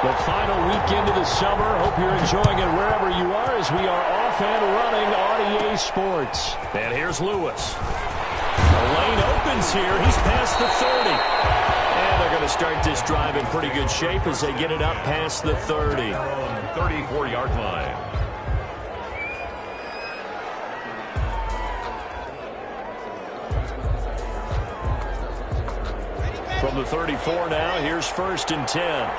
The final weekend of the summer. Hope you're enjoying it wherever you are as we are off and running on EA Sports. And here's Lewis. The lane opens here. He's past the 30. And they're going to start this drive in pretty good shape as they get it up past the 30. 34-yard line. From the 34 now, here's 1st and 10.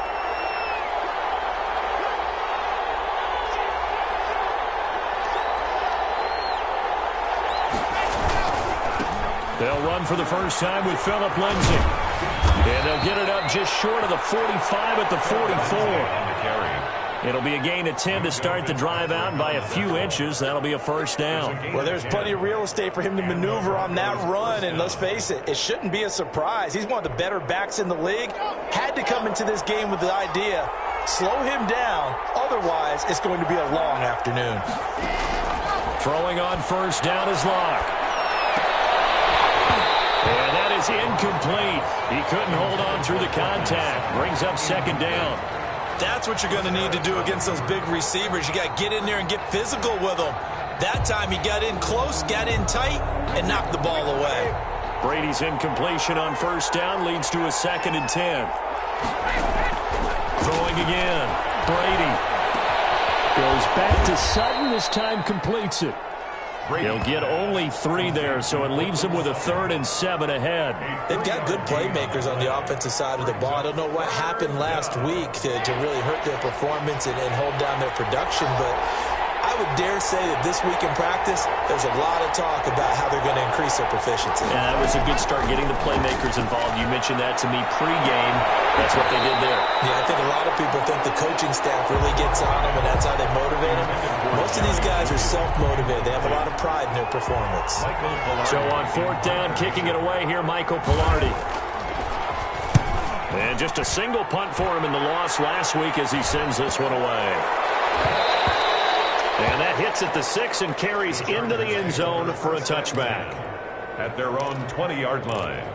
They'll run for the first time with Phillip Lindsay. And they'll get it up just short of the 45 at the 44. It'll be a gain of 10 to start the drive out, and by a few inches, that'll be a first down. Well, there's plenty of real estate for him to maneuver on that run, and let's face it, it shouldn't be a surprise. He's one of the better backs in the league. Had to come into this game with the idea, slow him down, otherwise it's going to be a long afternoon. Throwing on first down is Locke. And that is incomplete. He couldn't hold on through the contact. Brings up 2nd down. That's what you're going to need to do against those big receivers. You got to get in there and get physical with them. That time he got in close, got in tight, and knocked the ball away. Brady's incompletion on first down leads to a 2nd and 10. Throwing again. Brady goes back to Sutton. This time completes it. He'll get only 3 there, so it leaves him with a 3rd and 7 ahead. They've got good playmakers on the offensive side of the ball. I don't know what happened last week to really hurt their performance and hold down their production, but I would dare say that this week in practice, there's a lot of talk about how they're going to increase their proficiency. Yeah, that was a good start getting the playmakers involved. You mentioned that to me pregame. That's what they did there. Yeah, I think a lot of people think the coaching staff really gets on them, and that's how they motivate them. Most of these guys are self-motivated. They have a lot of pride in their performance. So on 4th down, kicking it away here, Michael Pilardi. And just a single punt for him in the loss last week as he sends this one away. And that hits at the 6 and carries into the end zone for a touchback. At their own 20-yard line.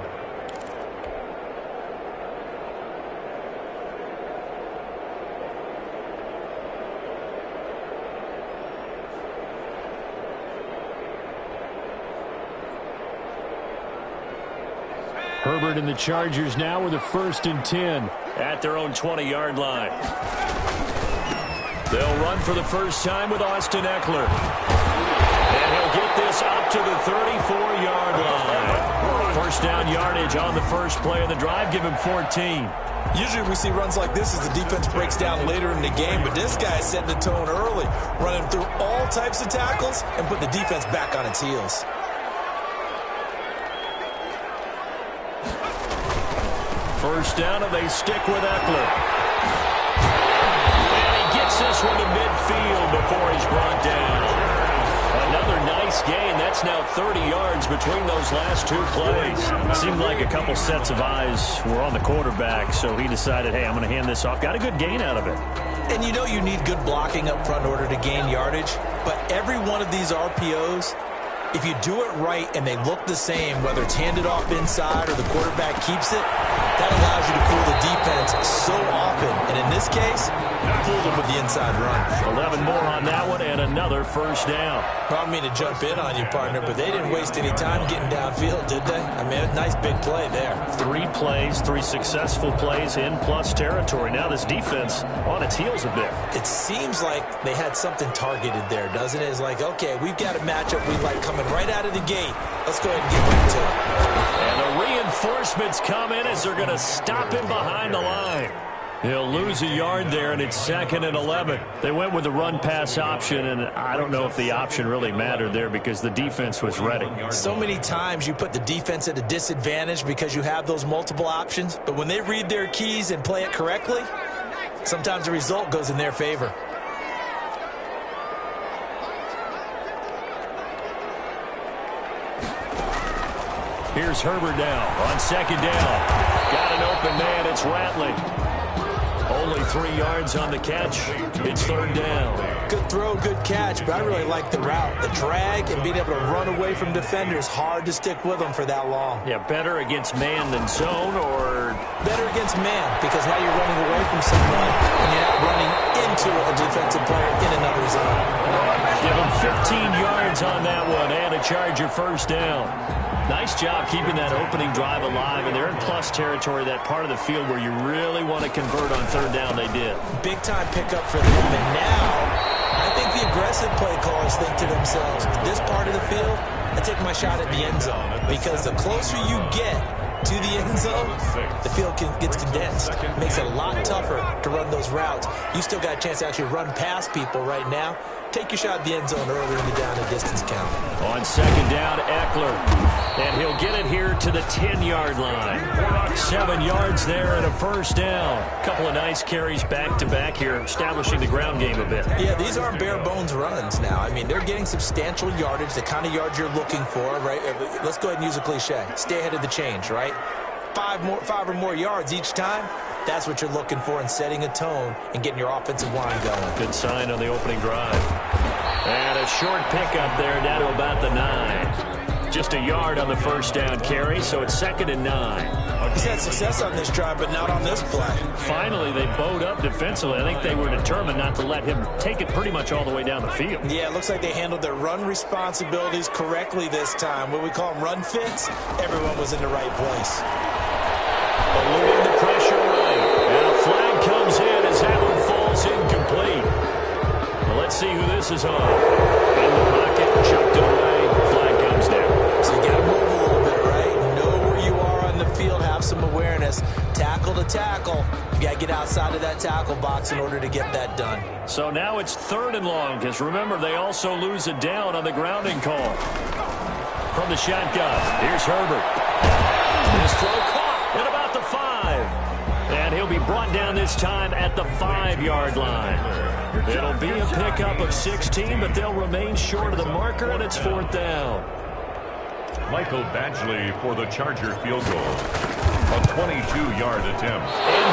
Herbert and the Chargers now with a 1st and 10 at their own 20-yard line. They'll run for the first time with Austin Eckler. And he'll get this up to the 34-yard line. First down yardage on the first play of the drive. Give him 14. Usually we see runs like this as the defense breaks down later in the game, but this guy is setting the tone early, running through all types of tackles and put the defense back on its heels. First down, and they stick with Eckler. Gets this one to midfield before he's brought down. Another nice gain. That's now 30 yards between those last 2 plays. Seemed like a couple sets of eyes were on the quarterback, so he decided, hey, I'm going to hand this off. Got a good gain out of it. And you know you need good blocking up front in order to gain yardage, but every one of these RPOs, if you do it right and they look the same, whether it's handed off inside or the quarterback keeps it, that allows you to fool the defense so often. And in this case, fooled them with the inside run. 11 more on that one and another first down. I don't mean to jump in on you, partner, but they didn't waste any time getting downfield, did they? I mean, a nice big play there. 3 plays, 3 successful plays in plus territory. Now this defense on its heels a bit. It seems like they had something targeted there, doesn't it? It's like, okay, we've got a matchup we like coming right out of the gate. Let's go ahead and get right to it. And the reinforcements come in as they're going to stop him behind the line. He'll lose a yard there, and it's 2nd and 11. They went with the run-pass option, and I don't know if the option really mattered there because the defense was ready. So many times you put the defense at a disadvantage because you have those multiple options, but when they read their keys and play it correctly, sometimes the result goes in their favor. Here's Herbert now on 2nd down. Got an open man. It's Ratley. Only 3 yards on the catch. It's third down. Good throw, good catch, but I really like the route. The drag and being able to run away from defenders, hard to stick with them for that long. Yeah, better against man than zone, or? Better against man, because now you're running away from someone and you're not running into a defensive player in another zone. Give him 15 yards on that one and a Charger first down. Nice job keeping that opening drive alive, and they're in plus territory, that part of the field where you really want to convert on third down. They did. Big-time pickup for them, and now I think the aggressive play callers think to themselves, this part of the field, I take my shot at the end zone, because the closer you get to the end zone, the field gets condensed. It makes it a lot tougher to run those routes. You still got a chance to actually run past people right now. Take your shot at the end zone earlier in the down and distance count. On second down, Eckler. And he'll get it here to the 10-yard line. 7 yards there and a first down. Couple of nice carries back-to-back here, establishing the ground game a bit. Yeah, these aren't bare-bones runs now. I mean, they're getting substantial yardage, the kind of yards you're looking for, right? Let's go ahead and use a cliche. Stay ahead of the change, right? 5 or more yards each time. That's what you're looking for in setting a tone and getting your offensive line going. Good sign on the opening drive. And a short pickup there down to about the 9. Just a yard on the first down carry, so it's 2nd and 9. He's had success on this drive, but not on this play. Finally, they bowed up defensively. I think they were determined not to let him take it pretty much all the way down the field. Yeah, it looks like they handled their run responsibilities correctly this time. What we call them run fits, everyone was in the right place. Eluding the pressure right. And a flag comes in as that one falls incomplete. Well, let's see who this is on. In the pocket, chucked it away. Flag comes down. So you got to move a little bit, right? Know where you are on the field. Have some awareness. Tackle to tackle. You got to get outside of that tackle box in order to get that done. So now it's 3rd and long, because remember, they also lose a down on the grounding call. From the shotgun, here's Herbert. His throw caught at about the 5. And he'll be brought down this time at the 5-yard line. It'll be a pickup of 16, but they'll remain short of the marker, and it's 4th down. Michael Badgley for the Charger field goal. A 22-yard attempt. And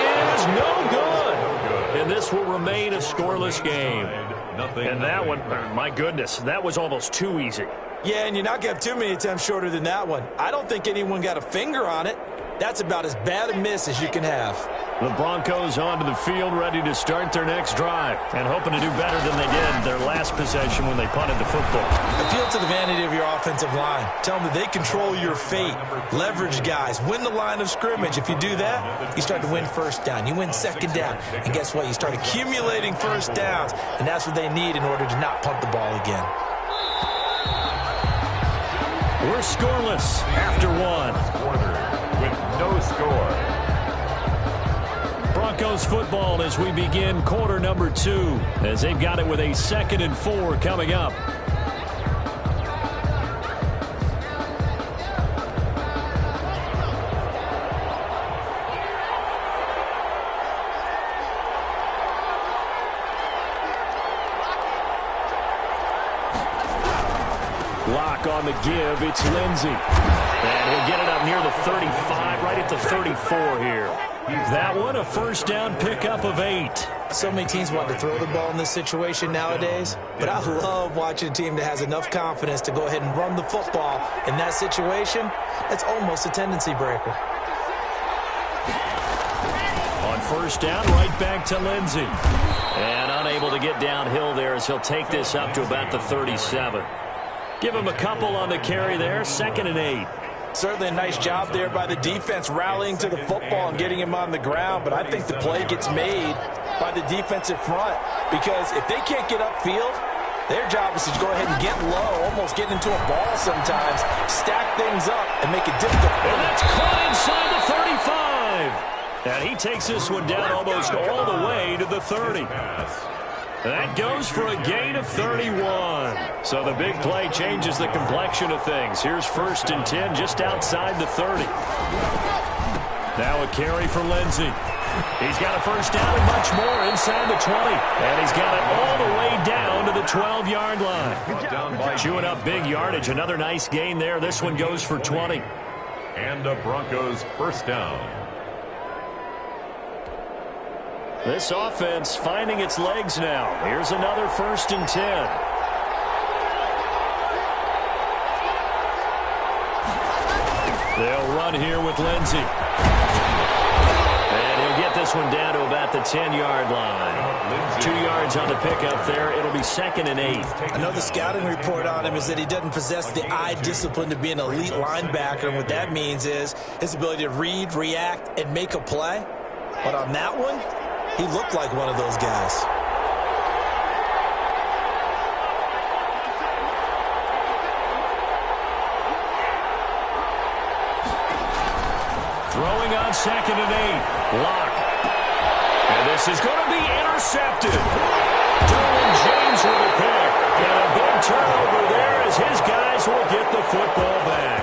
that is no good. And this will remain a scoreless game. And that one, my goodness, that was almost too easy. Yeah, and you're not going to have too many attempts shorter than that one. I don't think anyone got a finger on it. That's about as bad a miss as you can have. The Broncos onto the field, ready to start their next drive, and hoping to do better than they did their last possession when they punted the football. Appeal to the vanity of your offensive line. Tell them that they control your fate. Leverage guys. Win the line of scrimmage. If you do that, you start to win first down. You win second down. And guess what? You start accumulating first downs, and that's what they need in order to not punt the ball again. We're scoreless after 1. With no score. Broncos football as we begin quarter number 2, as they've got it with a 2nd and 4 coming up. Block on the give, it's Lindsey. And he'll get it up near the 35, right at the 34 here. That one, a first down pickup of 8. So many teams want to throw the ball in this situation nowadays, but I love watching a team that has enough confidence to go ahead and run the football. In that situation, that's almost a tendency breaker. On first down, right back to Lindsey. And unable to get downhill there as he'll take this up to about the 37. Give him a couple on the carry there, 2nd and 8. Certainly a nice job there by the defense rallying to the football and getting him on the ground, but I think the play gets made by the defensive front, because if they can't get upfield, their job is to go ahead and get low, almost get into a ball sometimes, stack things up, and make it difficult. And that's caught inside the 35. And he takes this one down almost all the way to the 30. That goes for a gain of 31. So the big play changes the complexion of things. Here's 1st and 10 just outside the 30. Now a carry for Lindsey. He's got a first down and much more inside the 20. And he's got it all the way down to the 12-yard line. Chewing up big yardage. Another nice gain there. This one goes for 20. And the Broncos first down. This offense finding its legs now. Here's another 1st and 10. They'll run here with Lindsey. And he'll get this one down to about the 10-yard line. 2 yards on the pickup there. It'll be 2nd and 8. I know the scouting report on him is that he doesn't possess the eye discipline to be an elite linebacker. And what that means is his ability to read, react, and make a play. But on that one, he looked like one of those guys. Throwing on 2nd and 8. Lock. And this is going to be intercepted. Derwin James with a pick. And a big turnover there as his guys will get the football back.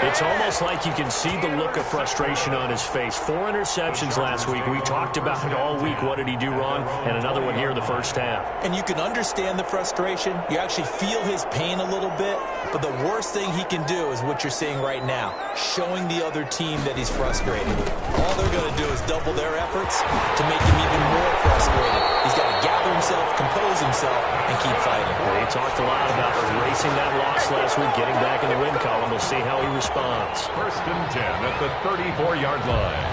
It's almost like you can see the look of frustration on his face. 4 interceptions last week. We talked about it all week. What did he do wrong? And another one here in the first half. And you can understand the frustration. You actually feel his pain a little bit. But the worst thing he can do is what you're seeing right now, showing the other team that he's frustrated. All they're going to do is double their efforts to make him even more frustrated. He's got to gather himself, compose himself, and keep fighting. Well, he talked a lot about erasing that loss last week, getting back in the win column. We'll see how he responds. 1st and 10 at the 34-yard line.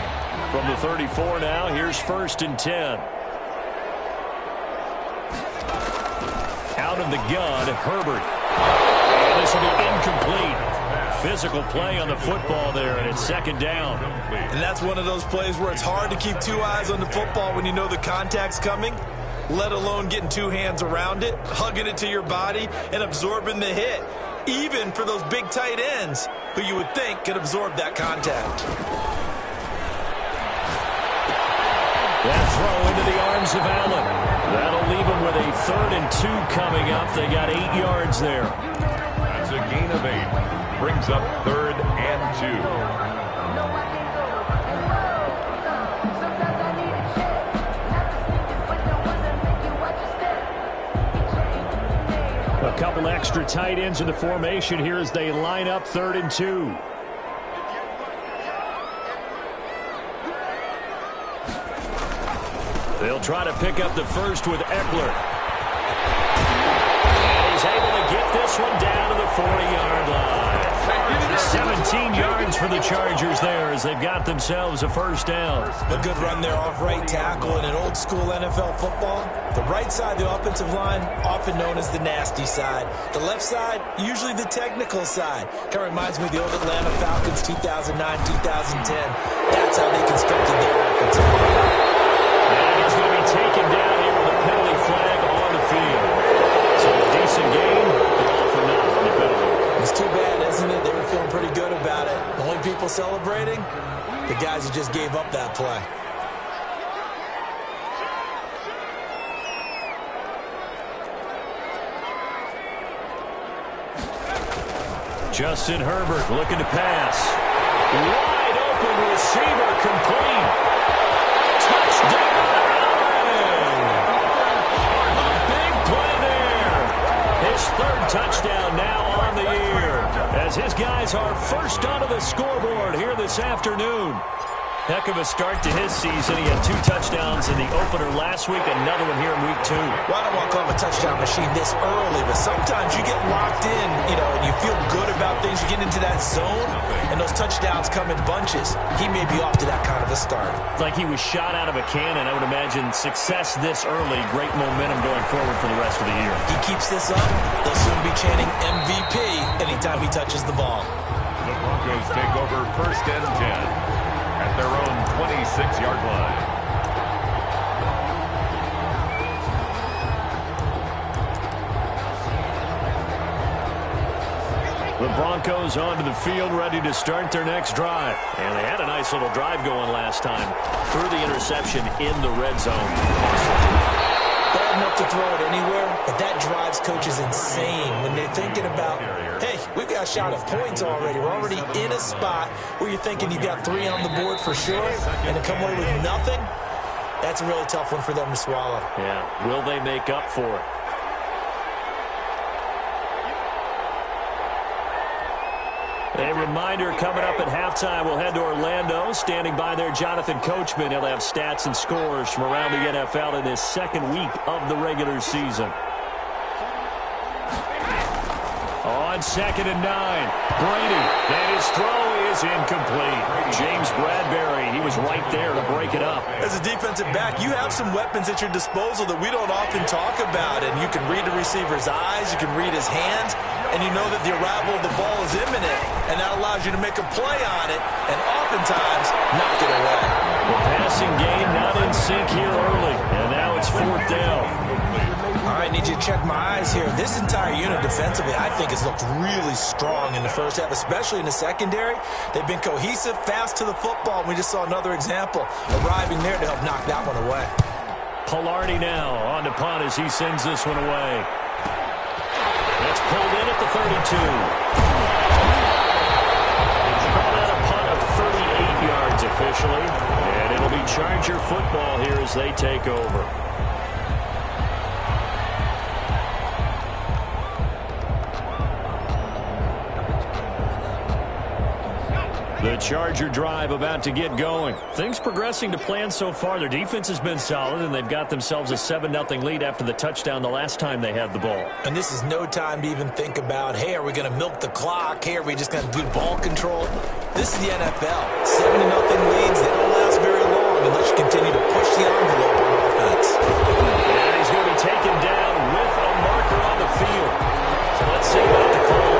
From the 34 now, here's 1st and 10. Out of the gun, Herbert. And this will be incomplete. Physical play on the football there, and it's 2nd down. And that's one of those plays where it's hard to keep 2 eyes on the football when you know the contact's coming, let alone getting 2 hands around it, hugging it to your body, and absorbing the hit. Even for those big tight ends who you would think could absorb that contact. That throw into the arms of Allen. That'll leave him with a 3rd and 2 coming up. They got 8 yards there. That's a gain of 8. Brings up 3rd and 2. A couple extra tight ends in the formation here as they line up 3rd and 2. They'll try to pick up the first with Eckler. And he's able to get this one down to the 40-yard line. 17 yards for the Chargers there as they've got themselves a 1st down. A good run there off right tackle in an old-school NFL football. The right side of the offensive line, often known as the nasty side. The left side, usually the technical side. Kind of reminds me of the old Atlanta Falcons 2009-2010. That's how they constructed their offensive line. And he's going to be taken down here with a penalty flag on the field. So a decent game, but all for nothing on the penalty. It's too bad, isn't it? They were feeling pretty good about it. The only people celebrating, the guys who just gave up that play. Justin Herbert looking to pass. Wide open receiver complete. Touchdown! A big play there. His 3rd touchdown now on the year as his guys are first onto the scoreboard here this afternoon. Heck of a start to his season. He had 2 touchdowns in the opener last week, another one here in week 2. Well, I don't want to call him a touchdown machine this early, but sometimes you get locked in, and you feel good about things. You get into that zone, and those touchdowns come in bunches. He may be off to that kind of a start. Like he was shot out of a cannon. I would imagine success this early, great momentum going forward for the rest of the year. He keeps this up, they'll soon be chanting MVP anytime he touches the ball. The Broncos take over 1st and 10. At their own 26-yard line. The Broncos onto the field, ready to start their next drive. And they had a nice little drive going last time. Threw the interception in the red zone. Bad enough to throw it anywhere, but that drives coaches insane when they're thinking about, hey, we've got a shot at points already. We're already in a spot where you're thinking you got 3 on the board for sure, and to come away with nothing, that's a really tough one for them to swallow. Yeah, will they make up for it? They reminder, coming up at halftime, we'll head to Orlando. Standing by there, Jonathan Coachman. He'll have stats and scores from around the NFL in his second week of the regular season. On 2nd and 9, Brady, and his throw is incomplete. James Bradbury, he was right there to break it up. As a defensive back, you have some weapons at your disposal that we don't often talk about, and you can read the receiver's eyes, you can read his hands, and you know that the arrival of the ball is imminent, and that allows you to make a play on it, and oftentimes knock it away. The passing game not in sync here early, and now it's 4th down. All right, need you to check my eyes here. This entire unit defensively, I think, has looked really strong in the first half, especially in the secondary. They've been cohesive, fast to the football. We just saw another example arriving there to help knock that one away. Palardy now on to punt as he sends this one away. It's pulled in at the 32. It's called out a punt of 38 yards officially, and it'll be Charger football here as they take over. The Charger drive about to get going. Things progressing to plan so far. Their defense has been solid, and they've got themselves a 7-0 lead after the touchdown the last time they had the ball. And this is no time to even think about, hey, are we going to milk the clock? Hey, are we just going to do ball control? This is the NFL. 7-0 leads, they don't last very long unless you continue to push the envelope on offense. And he's going to be taken down with a marker on the field. So let's see about the call.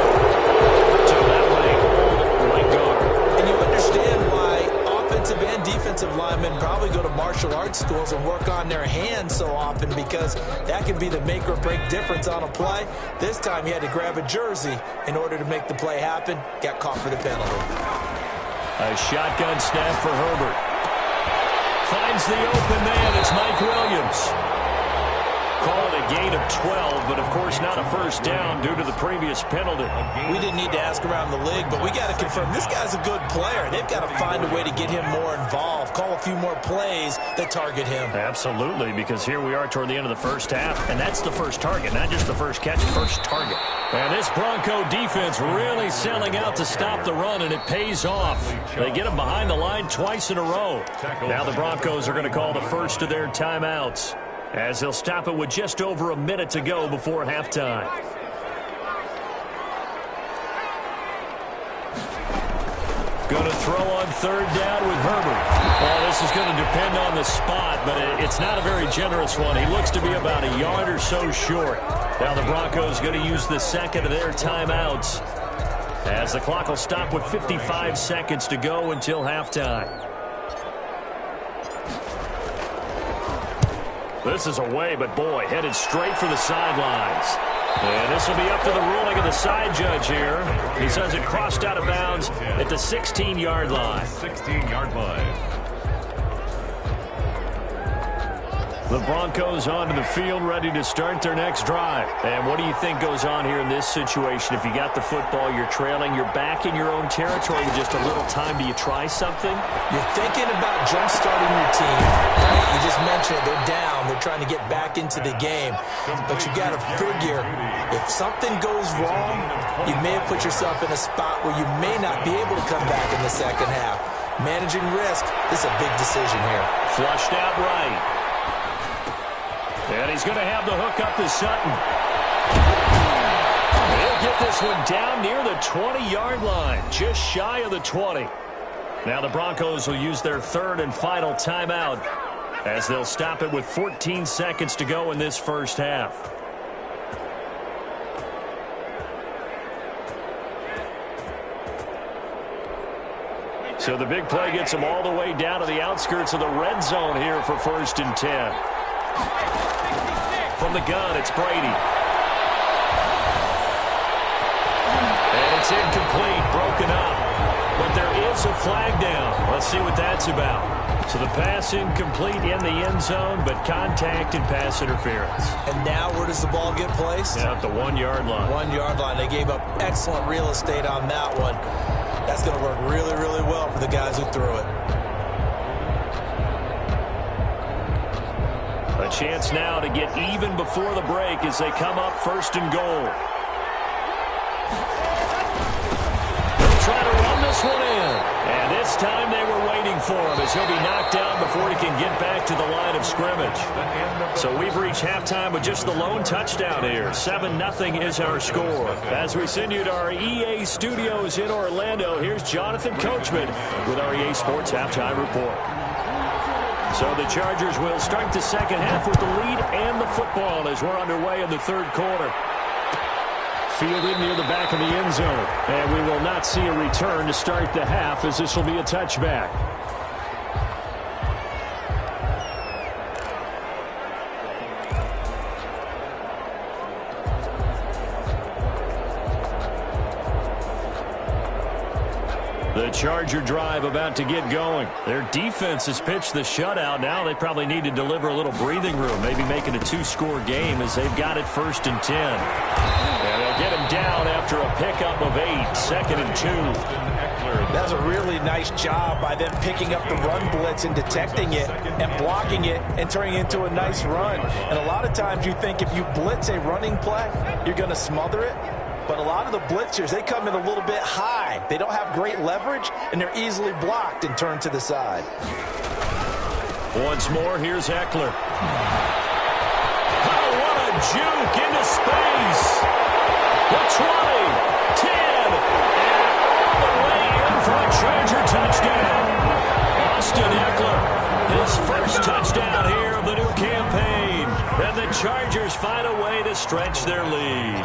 So that way, hold right guard. And you understand why offensive and defensive linemen probably go to martial arts schools and work on their hands so often, because that can be the make or break difference on a play. This time he had to grab a jersey in order to make the play happen. Got caught for the penalty. A shotgun snap for Herbert. Finds the open man. It's Mike Williams. Call it a gain of 12, but of course not a first down due to the previous penalty. We didn't need to ask around the league, but we got to confirm this guy's a good player. They've got to find a way to get him more involved, call a few more plays that target him. Absolutely, because here we are toward the end of the first half, and that's the first target, not just the first catch, first target. And this Bronco defense really selling out to stop the run, and it pays off. They get him behind the line twice in a row. Now the Broncos are going to call the first of their timeouts, as they'll stop it with just over a minute to go before halftime. Going to throw on 3rd down with Herbert. Well, this is going to depend on the spot, but it's not a very generous one. He looks to be about a yard or so short. Now the Broncos going to use the second of their timeouts, as the clock will stop with 55 seconds to go until halftime. This is away, but boy, headed straight for the sidelines. And this will be up to the ruling of the side judge here. He says it crossed out of bounds at the 16-yard line. 16-yard line. The Broncos onto the field, ready to start their next drive. And what do you think goes on here in this situation? If you got the football, you're trailing, you're back in your own territory with just a little time. Do you try something? You're thinking about jump-starting your team. Right? You just mentioned it. They're down. They're trying to get back into the game. But you got to figure, if something goes wrong, you may have put yourself in a spot where you may not be able to come back in the second half. Managing risk, this is a big decision here. Flushed out right. And he's going to have the hook up to Sutton. He'll get this one down near the 20-yard line, just shy of the 20. Now the Broncos will use their 3rd and final timeout, as they'll stop it with 14 seconds to go in this first half. So the big play gets them all the way down to the outskirts of the red zone here for 1st and 10. From the gun, it's Brady. And it's incomplete, broken up. But there is a flag down. Let's see what that's about. So the pass incomplete in the end zone, but contact and pass interference. And now where does the ball get placed? Yeah, at the 1-yard line. 1-yard line. They gave up excellent real estate on that one. That's going to work really, really well for the guys who threw it. A chance now to get even before the break as they come up 1st and goal. They'll try to run back to the line of scrimmage. So we've reached halftime with just the lone touchdown here. 7-0 is our score. As we send you to our EA studios in Orlando, here's Jonathan Coachman with our EA Sports Halftime Report. So the Chargers will start the second half with the lead and the football as we're underway in the third quarter. Fielded near the back of the end zone. And we will not see a return to start the half as this will be a touchback. The Charger drive about to get going. Their defense has pitched the shutout. Now they probably need to deliver a little breathing room, maybe make it a two-score game as they've got it 1st and 10. And they'll get him down after a pickup of 8, 2nd and 2. That's a really nice job by them picking up the run blitz and detecting it and blocking it and turning it into a nice run. And a lot of times you think if you blitz a running play, you're going to smother it. But a lot of the blitzers, they come in a little bit high. They don't have great leverage, and they're easily blocked and turned to the side. Once more, here's Eckler. Oh, what a juke into space. The 20, 10, and all the way in for a Charger touchdown. Austin Eckler, his first touchdown here of the new campaign. And the Chargers find a way to stretch their lead.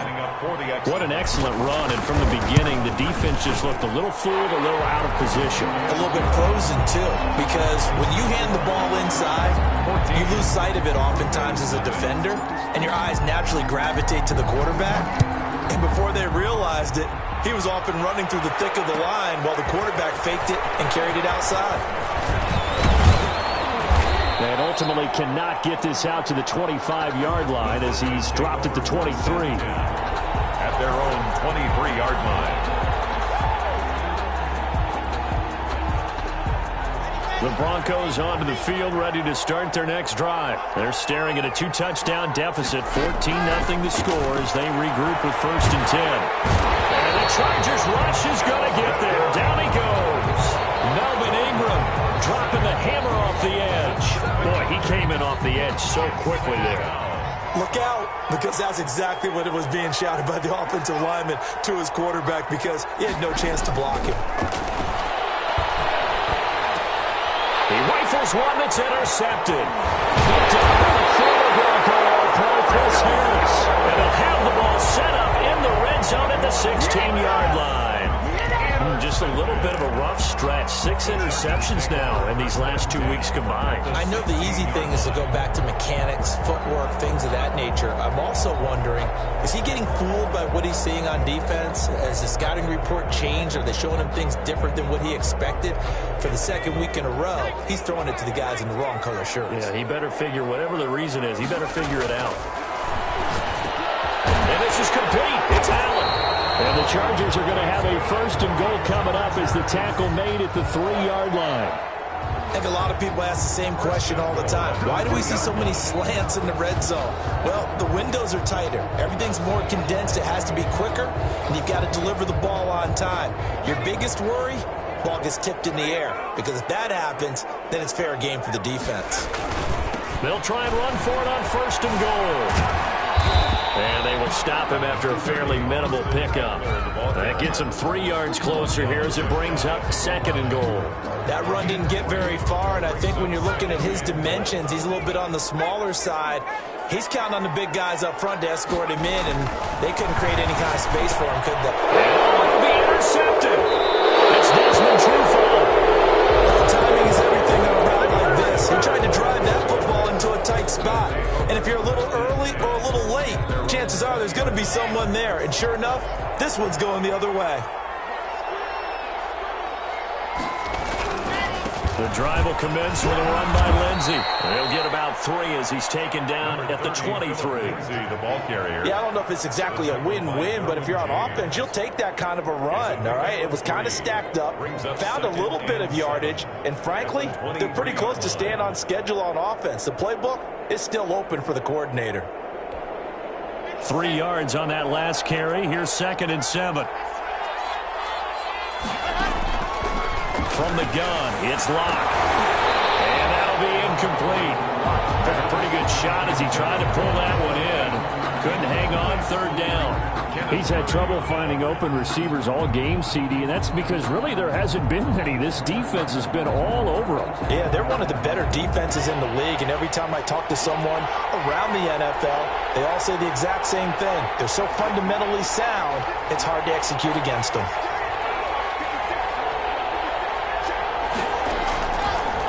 What an excellent run, and from the beginning, the defense just looked a little fooled, a little out of position. A little bit frozen, too, because when you hand the ball inside, you lose sight of it oftentimes as a defender, and your eyes naturally gravitate to the quarterback. And before they realized it, he was off and running through the thick of the line while the quarterback faked it and carried it outside. And ultimately cannot get this out to the 25-yard line as he's dropped at the 23. At their own 23-yard line. The Broncos onto the field ready to start their next drive. They're staring at a 2-touchdown deficit, 14-0 the score as they regroup with 1st and 10. And the Chargers rush is going to get there. Down he goes. Melvin Ingram dropping the hammer off the edge. Boy, he came in off the edge so quickly there. Look out, because that's exactly what it was being shouted by the offensive lineman to his quarterback because he had no chance to block him. He rifles one that's intercepted. Picked up by the former Bronco All-Pro Chris Harris. And he'll have the ball set up in the red zone at the 16-yard line. Just a little bit of a rough stretch. 6 interceptions now in these last 2 weeks combined. I know the easy thing is to go back to mechanics, footwork, things of that nature. I'm also wondering, is he getting fooled by what he's seeing on defense? Has the scouting report changed? Are they showing him things different than what he expected? For the second week in a row, he's throwing it to the guys in the wrong color shirts. Yeah, he better figure, whatever the reason is, he better figure it out. And this is complete. It's Allen. And the Chargers are going to have a 1st and goal coming up as the tackle made at the 3-yard line. I think a lot of people ask the same question all the time. Why do we see so many slants in the red zone? Well, the windows are tighter. Everything's more condensed. It has to be quicker, and you've got to deliver the ball on time. Your biggest worry? Ball gets tipped in the air, because if that happens, then it's fair game for the defense. They'll try and run for it on 1st and goal. And they will stop him after a fairly minimal pickup. That gets him 3 yards closer here as it brings up 2nd and goal. That run didn't get very far, and I think when you're looking at his dimensions, he's a little bit on the smaller side. He's counting on the big guys up front to escort him in, and they couldn't create any kind of space for him, could they? Oh, it'll be intercepted. It's Desmond Trufant. Well, timing is everything on a route like this. He tried to drive that football into a tight spot. And if you're a little early or a little late, chances are there's going to be someone there. And sure enough, this one's going the other way. The drive will commence with a run by Lindsey. He'll get about 3 as he's taken down at the 23. The ball carrier. Yeah, I don't know if it's exactly a win-win, but if you're on offense, you'll take that kind of a run, all right? It was kind of stacked up, found a little bit of yardage, and frankly, they're pretty close to staying on schedule on offense. The playbook is still open for the coordinator. 3 yards on that last carry. Here's 2nd and 7. From the gun, it's Locke. And that'll be incomplete. Took a pretty good shot as he tried to pull that one in. Couldn't hang on third down. He's had trouble finding open receivers all game, CD, and that's because really there hasn't been any. This defense has been all over them. Yeah, they're one of the better defenses in the league, and every time I talk to someone around the NFL, they all say the exact same thing. They're so fundamentally sound, it's hard to execute against them.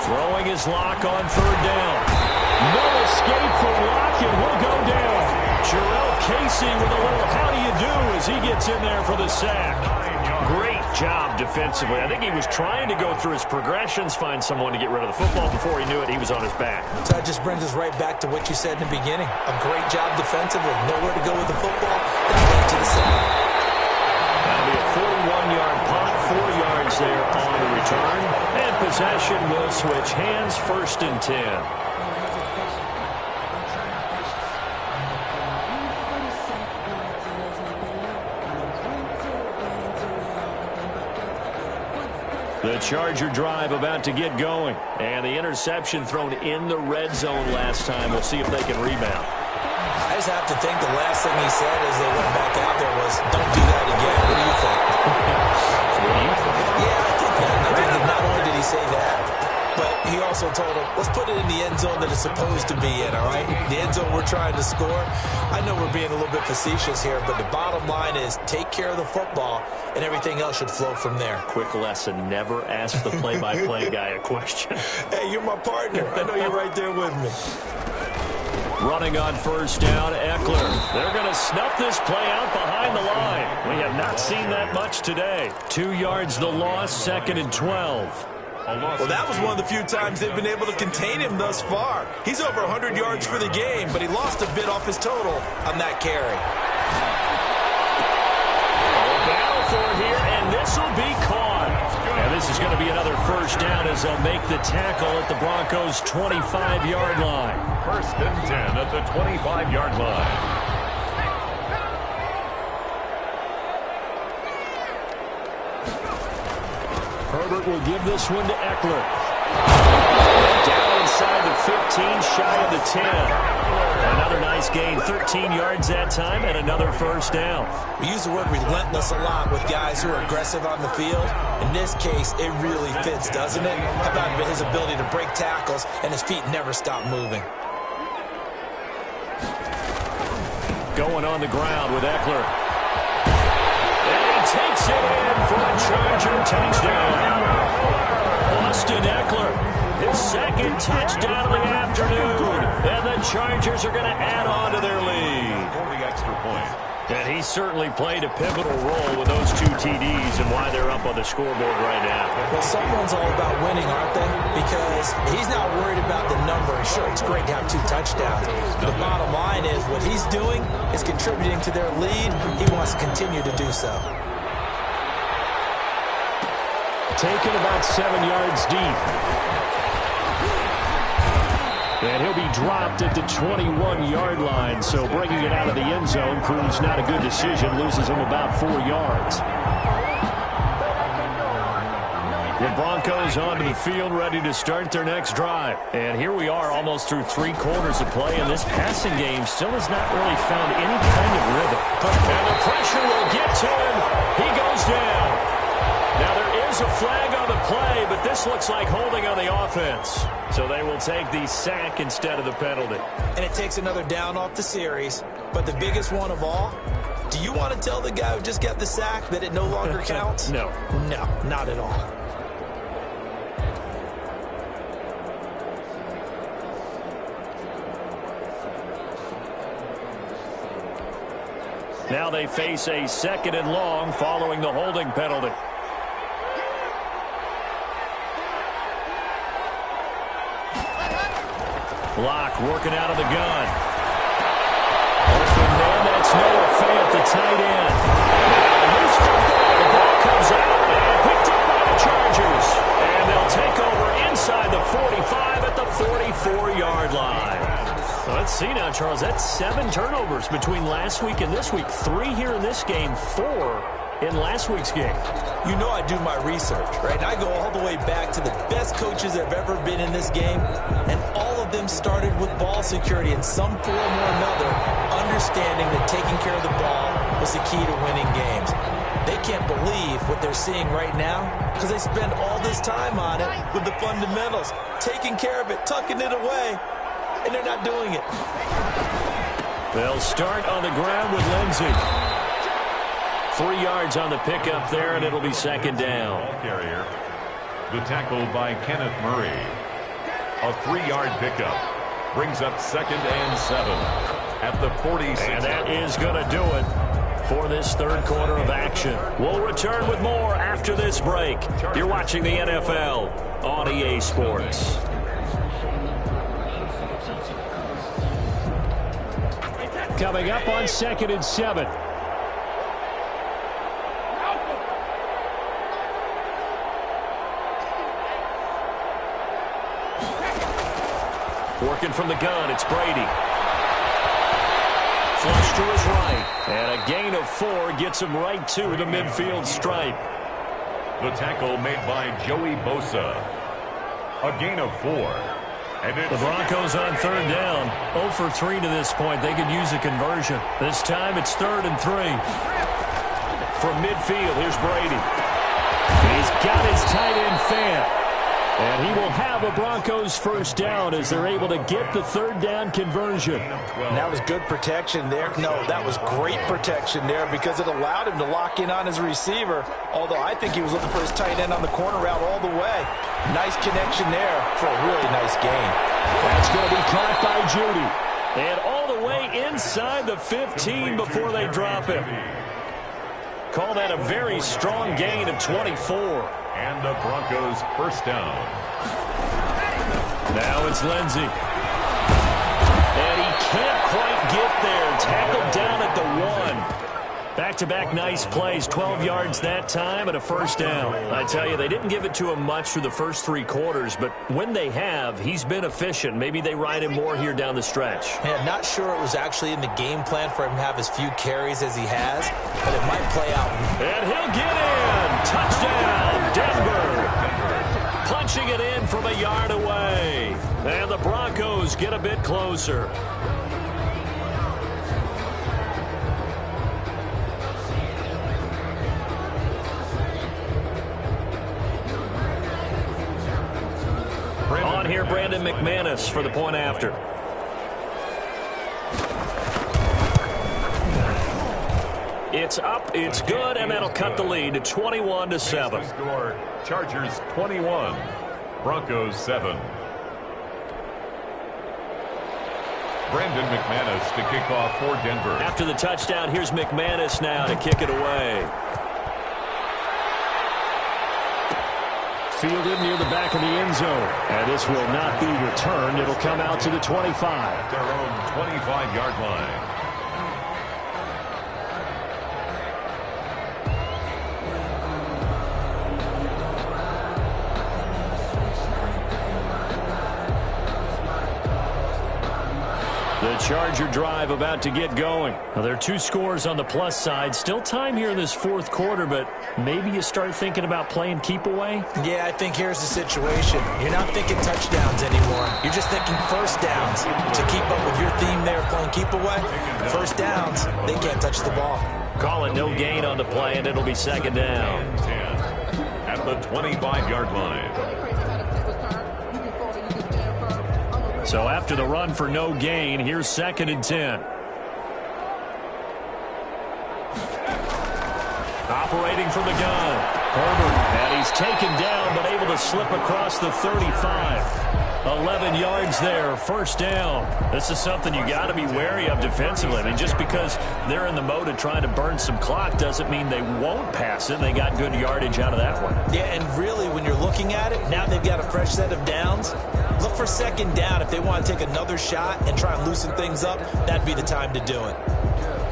Throwing his lock on third down. No escape for Lock, and will go down. Jarrell Casey with a little how do you do as he gets in there for the sack. Great job defensively. I think he was trying to go through his progressions, find someone to get rid of the football. Before he knew it, he was on his back. So that just brings us right back to what you said in the beginning. A great job defensively. Nowhere to go with the football. Got right to the sack. That'll be a 41-yard punt, 4 yards there on the return. And possession will switch hands, 1st and 10. The Charger drive about to get going. And the interception thrown in the red zone last time. We'll see if they can rebound. I just have to think the last thing he said as they went back out there was, don't do that again. What do you think? What do you think? Yeah, I think that. I think that not only did he say that, but he also told him, let's put it in the end zone that it's supposed to be in, all right? The end zone we're trying to score. I know we're being a little bit facetious here, but the bottom line is take care of the football, and everything else should flow from there. Quick lesson, never ask the play-by-play guy a question. Hey, you're my partner. I know you're right there with me. Running on first down, Eckler. They're going to snuff this play out behind the line. We have not seen that much today. 2 yards the loss, 2nd and 12. Well, that was one of the few times they've been able to contain him thus far. He's over 100 yards for the game, but he lost a bit off his total on that carry. Battle for it here, and this will be caught. And this is going to be another first down as they'll make the tackle at the Broncos' 25-yard line. 1st and 10 at the 25-yard line. Herbert will give this one to Eckler. Down inside the 15, shy of the 10. Another nice gain, 13 yards that time, and another first down. We use the word relentless a lot with guys who are aggressive on the field. In this case, it really fits, doesn't it? How about his ability to break tackles, and his feet never stop moving. Going on the ground with Eckler. Takes it in for a Charger touchdown. Austin Eckler, his 2nd touchdown of the afternoon. And the Chargers are going to add on to their lead. For the extra point. And he certainly played a pivotal role with those 2 TDs and why they're up on the scoreboard right now. Well, someone's all about winning, aren't they? Because he's not worried about the number. Sure, it's great to have 2 touchdowns. But the bottom line is what he's doing is contributing to their lead. He wants to continue to do so. Taken about 7 yards deep. And he'll be dropped at the 21-yard line. So bringing it out of the end zone proves not a good decision. Loses him about 4 yards. The Broncos onto the field, ready to start their next drive. And here we are, almost through 3 quarters of play, and this passing game still has not really found any kind of rhythm. And the pressure will get to him. He goes down. Now there is a flag on the play, but this looks like holding on the offense. So they will take the sack instead of the penalty. And it takes another down off the series. But the biggest one of all, do you want to tell the guy who just got the sack that it no longer counts? No. No, not at all. Now they face a 2nd and long following the holding penalty. Block working out of the gun. Open man, that's Noah Fant, the tight end. Loose football, the ball comes out and picked up by the Chargers. And they'll take over inside the 45 at the 44-yard line. Well, let's see now, Charles. That's 7 turnovers between last week and this week. 3 here in this game, 4 in last week's game. You know I do my research, right? And I go all the way back to the best coaches that have ever been in this game, and all of them started with ball security in some form or another, understanding that taking care of the ball was the key to winning games. They can't believe what they're seeing right now because they spend all this time on it with the fundamentals, taking care of it, tucking it away, and they're not doing it. They'll start on the ground with Lindsey. 3 yards on the pickup there, and it'll be second down. Ball carrier. The tackle by Kenneth Murray. A 3-yard pickup. Brings up 2nd and 7 at the 46. And that is going to do it for this third quarter of action. We'll return with more after this break. You're watching the NFL on EA Sports. Coming up on 2nd and 7. Working from the gun, it's Brady. Flush to his right. And a gain of 4 gets him right to the midfield stripe. The tackle made by Joey Bosa. A gain of 4. And the Broncos on third down. 0 for 3 to this point. They could use a conversion. This time it's 3rd and 3. From midfield, here's Brady. He's got his tight end fan. And he will have a Broncos first down as they're able to get the third down conversion. And that was good protection there. No, that was great protection there because it allowed him to lock in on his receiver. Although I think he was looking for his tight end on the corner route all the way. Nice connection there for a really nice gain. That's going to be caught by Judy. And all the way inside the 15 before they drop him. Call that a very strong gain of 24. And the Broncos first down. Now it's Lindsey. And he can't quite get there. Tackled down at the 1. Back-to-back nice plays. 12 yards that time and a first down. I tell you, they didn't give it to him much through the first 3 quarters, but when they have, he's been efficient. Maybe they ride him more here down the stretch. Yeah, not sure it was actually in the game plan for him to have as few carries as he has, but it might play out. And he'll get in. Touchdown, Denver. Punching it in from a yard away. And the Broncos get a bit closer. On here, Brandon McManus for the point after. It's up, it's good, and that'll cut the lead to 21-7. Score, Chargers 21, Broncos 7. Brandon McManus to kick off for Denver. After the touchdown, here's McManus now to kick it away. Fielded near the back of the end zone. And this will not be returned. It'll come out to the 25. Their own 25-yard line. The Charger drive about to get going. Well, there are 2 scores on the plus side. Still time here in this fourth quarter, but maybe you start thinking about playing keep away? Yeah, I think here's the situation. You're not thinking touchdowns anymore. You're just thinking first downs. To keep up with your theme there, playing keep away, first downs, they can't touch the ball. Call it no gain on the play, and it'll be second down. 10 at the 25-yard line. So after the run for no gain, here's 2nd and 10. Operating from the gun. Herbert, and he's taken down, but able to slip across the 35. 11 yards there, first down. This is something you got to be wary of defensively. I mean, just because they're in the mode of trying to burn some clock doesn't mean they won't pass it. They got good yardage out of that one. Yeah, and really, when you're looking at it, now they've got a fresh set of downs. Look for second down. If they want to take another shot and try and loosen things up, that'd be the time to do it.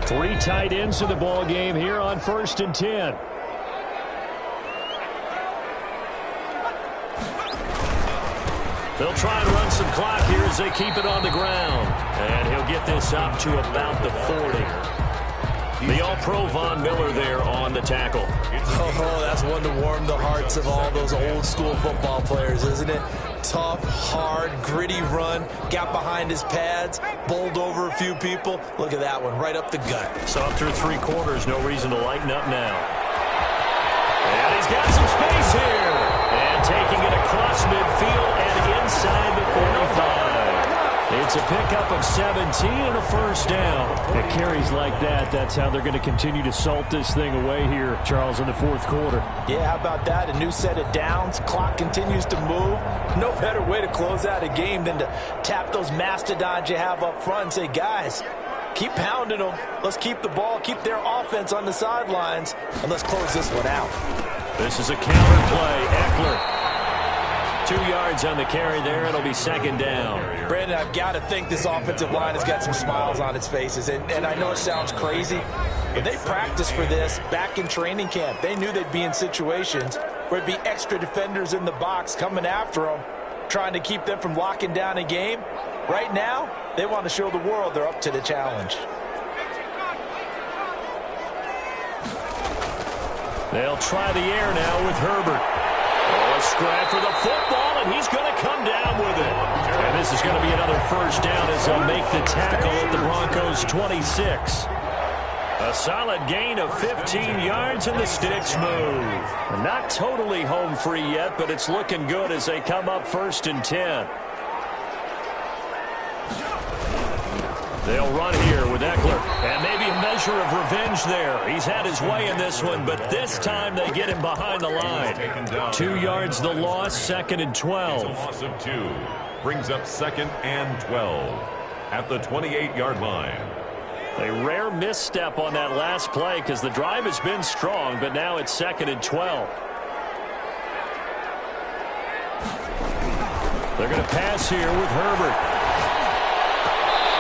3 tight ends in the ball game here on 1st and 10. They'll try and run some clock here as they keep it on the ground. And he'll get this up to about the 40. 26. The All-Pro Von Miller there on the tackle. Oh, that's one to warm the hearts of all those old-school football players, isn't it? Tough, hard, gritty run, got behind his pads, bowled over a few people. Look at that one, right up the gut. So after 3 quarters, no reason to lighten up now. And he's got some space here. And taking it across midfield and inside the 45. It's a pickup of 17 and a first down. It carries like that. That's how they're going to continue to salt this thing away here, Charles, in the 4th quarter. Yeah, how about that? A new set of downs. Clock continues to move. No better way to close out a game than to tap those mastodons you have up front and say, guys, keep pounding them. Let's keep the ball, keep their offense on the sidelines, and let's close this one out. This is a counter play. Eckler. 2 yards on the carry there. It'll be 2nd down. Brandon, I've got to think this offensive line has got some smiles on its faces. And I know it sounds crazy, but they practiced for this back in training camp. They knew they'd be in situations where it'd be extra defenders in the box coming after them, trying to keep them from locking down a game. Right now, they want to show the world they're up to the challenge. They'll try the air now with Herbert. Oh, a scrap for the football, and he's going to come down with it. And this is going to be another first down as they'll make the tackle at the Broncos' 26. A solid gain of 15 yards, and the sticks move. Not totally home free yet, but it's looking good as they come up 1st and 10. They'll run here with Eckler, and maybe a measure of revenge there. He's had his way in this one, but this time they get him behind the line. 2 yards the loss, 2nd and 12. A loss of 2 brings up 2nd and 12 at the 28-yard line. A rare misstep on that last play because the drive has been strong, but now it's 2nd and 12. They're going to pass here with Herbert.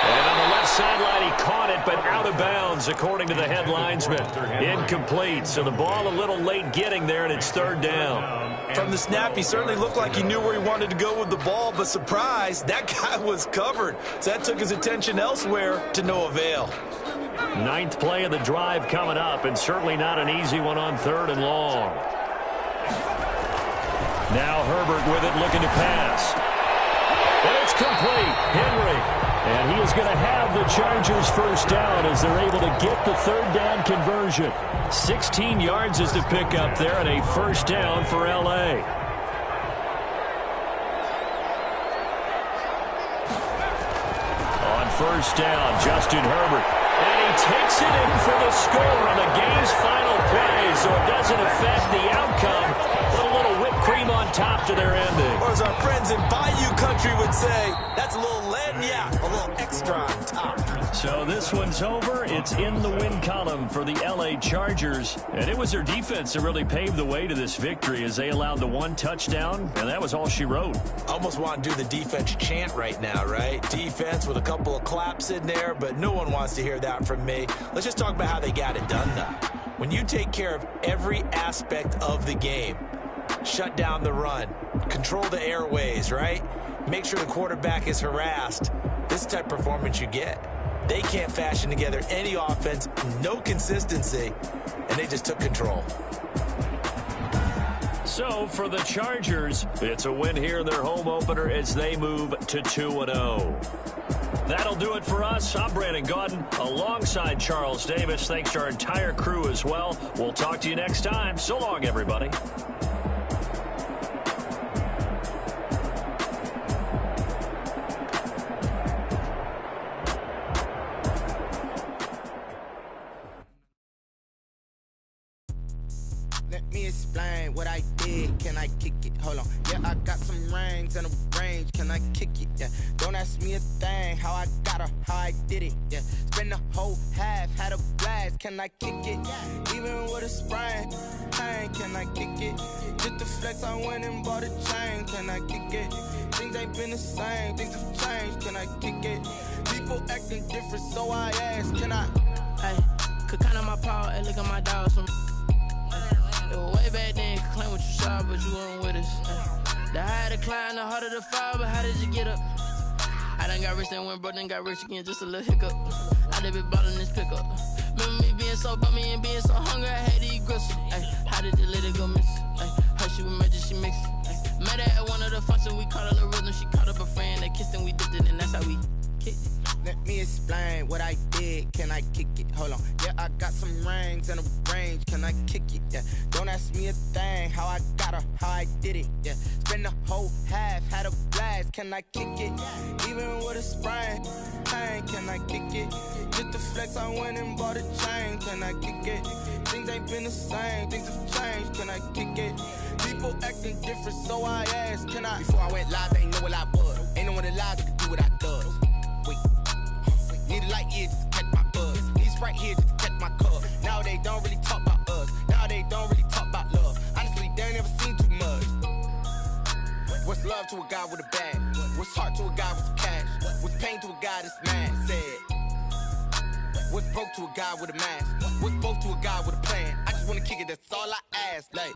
And on the left sideline, he caught it, but out of bounds, according to the head linesman. Incomplete, so the ball a little late getting there, and it's 3rd down. From the snap, he certainly looked like he knew where he wanted to go with the ball, but surprise, that guy was covered. So that took his attention elsewhere to no avail. 9th play of the drive coming up, and certainly not an easy one on 3rd and long. Now Herbert with it, looking to pass. And it's complete. Henry. And he is going to have the Chargers first down as they're able to get the 3rd down conversion. 16 yards is the pickup there and a first down for L.A. On first down, Justin Herbert. And he takes it in for the score on the game's final play, so it doesn't affect the outcome. Put a little whipped cream on top to their ending. Or as our friends in Bayou Country would say, that's a little lagniappe, a little extra on top. So this one's over. It's in the win column for the L.A. Chargers. And it was their defense that really paved the way to this victory as they allowed the 1 touchdown, and that was all she wrote. Almost want to do the defense chant right now, right? Defense with a couple of claps in there, but no one wants to hear that from me. Let's just talk about how they got it done, though. When you take care of every aspect of the game, shut down the run, control the airways, right? Make sure the quarterback is harassed. This is the type of performance you get. They can't fashion together any offense, no consistency, and they just took control. So for the Chargers, it's a win here in their home opener as they move to 2-0. That'll do it for us. I'm Brandon Gaudin alongside Charles Davis. Thanks to our entire crew as well. We'll talk to you next time. So long, everybody. Let me explain what I did. Can I kick it? Hold on. Yeah, I got some rings and a range. Can I kick it? Yeah. Don't ask me a thing. How I got her, how I did it. Yeah. Spend the whole half, had a blast. Can I kick it? Even with a sprain. Hey, can I kick it? Just the flex, I went and bought a chain. Can I kick it? Things ain't been the same. Things have changed. Can I kick it? People acting different, so I ask. Can I? Hey, could count on my power and look at my dogs from. It was way back then, could claim what you saw, but you weren't with us. The higher the climb, the harder the fall, but how did you get up? I done got rich and went broke, then got rich again, just a little hiccup. I done been ballin' this pickup. Remember me being being so bummy and being so hungry, I had to eat gristle. Ay, how did the lady go miss? Ay, her she was magic, she mixed. Ay, met her at one of the functions, we caught her the rhythm. She caught up a friend, they kissed and we dipped it, and that's how we kicked it. Let me explain what I did. Can I kick it? Hold on. Yeah, I got some rings and a range. Can I kick it? Yeah. Don't ask me a thing. How I got her, how I did it. Yeah. Spend the whole half, had a blast. Can I kick it? Even with a sprain. Pain, can I kick it? Just the flex, I went and bought a chain. Can I kick it? Things ain't been the same. Things have changed. Can I kick it? People acting different, so I asked. Can I? Before I went live, they ain't know what I was. Ain't no one alive that could do what I does. Wait. Need a light here just to catch my buzz. Need Sprite here just to catch my cup. Now they don't really talk about us. Now they don't really talk about love. Honestly, they ain't never seen too much. What's love to a guy with a bag? What's heart to a guy with some cash? What's pain to a guy that's mad? Said. What's broke to a guy with a mask? What's both to a guy with a plan? I just wanna kick it, that's all I ask. Like,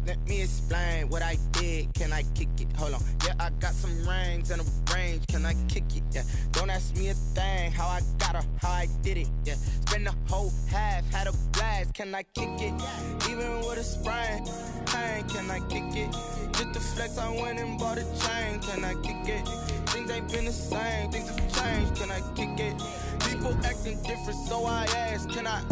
let me explain what I did. Can I kick it? Hold on. Yeah, I got some rings and a range. Can I kick it? Yeah. Don't ask me a thing. How I got her, how I did it. Yeah. Spend the whole half, had a blast. Can I kick it? Even with a sprain. Pain, can I kick it? Just the flex, I went and bought a chain. Can I kick it? Things ain't been the same. Things have changed. Can I kick it? People acting different, so I ask. Can I?